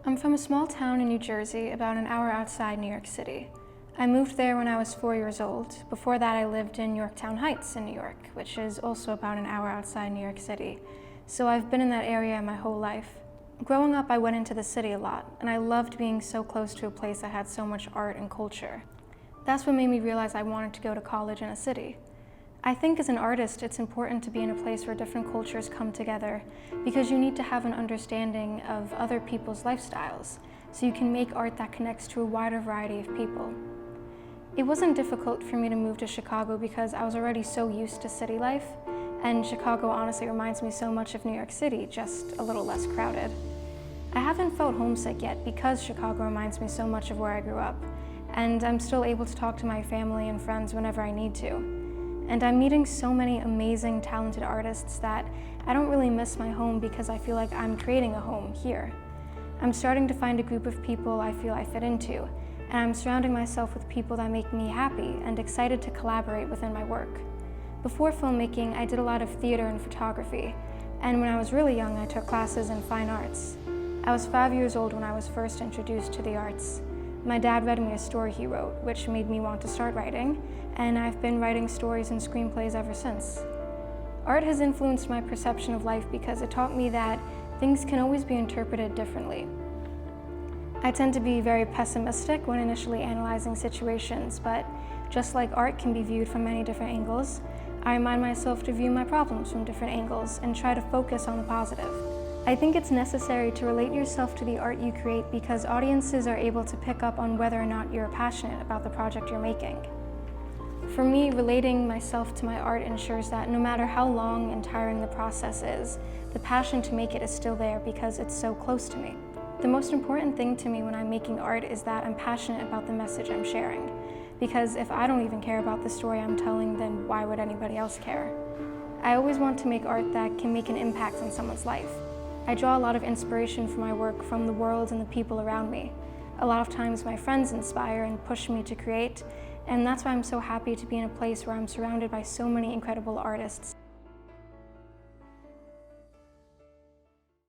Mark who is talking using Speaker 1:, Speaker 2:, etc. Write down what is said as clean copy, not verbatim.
Speaker 1: I'm from a small town in New Jersey, about an hour outside New York City. I moved there when I was 4 years old. Before that, I lived in Yorktown Heights in New York, which is also about an hour outside New York City. So I've been in that area my whole life. Growing up, I went into the city a lot, and I loved being so close to a place that had so much art and culture. That's what made me realize I wanted to go to college in a city. I think as an artist, it's important to be in a place where different cultures come together because you need to have an understanding of other people's lifestyles, so you can make art that connects to a wider variety of people. It wasn't difficult for me to move to Chicago because I was already so used to city life, and Chicago honestly reminds me so much of New York City, just a little less crowded. I haven't felt homesick yet because Chicago reminds me so much of where I grew up, and I'm still able to talk to my family and friends whenever I need to. And I'm meeting so many amazing, talented artists that I don't really miss my home because I feel like I'm creating a home here. I'm starting to find a group of people I feel I fit into, and I'm surrounding myself with people that make me happy and excited to collaborate within my work. Before filmmaking, I did a lot of theater and photography, and when I was really young, I took classes in fine arts. I was 5 years old when I was first introduced to the arts. My dad read me a story he wrote, which made me want to start writing, and I've been writing stories and screenplays ever since. Art has influenced my perception of life because it taught me that things can always be interpreted differently. I tend to be very pessimistic when initially analyzing situations, but just like art can be viewed from many different angles, I remind myself to view my problems from different angles and try to focus on the positive. I think it's necessary to relate yourself to the art you create because audiences are able to pick up on whether or not you're passionate about the project you're making. For me, relating myself to my art ensures that no matter how long and tiring the process is, the passion to make it is still there because it's so close to me. The most important thing to me when I'm making art is that I'm passionate about the message I'm sharing. Because if I don't even care about the story I'm telling, then why would anybody else care? I always want to make art that can make an impact on someone's life. I draw a lot of inspiration for my work from the world and the people around me. A lot of times my friends inspire and push me to create, and that's why I'm so happy to be in a place where I'm surrounded by so many incredible artists.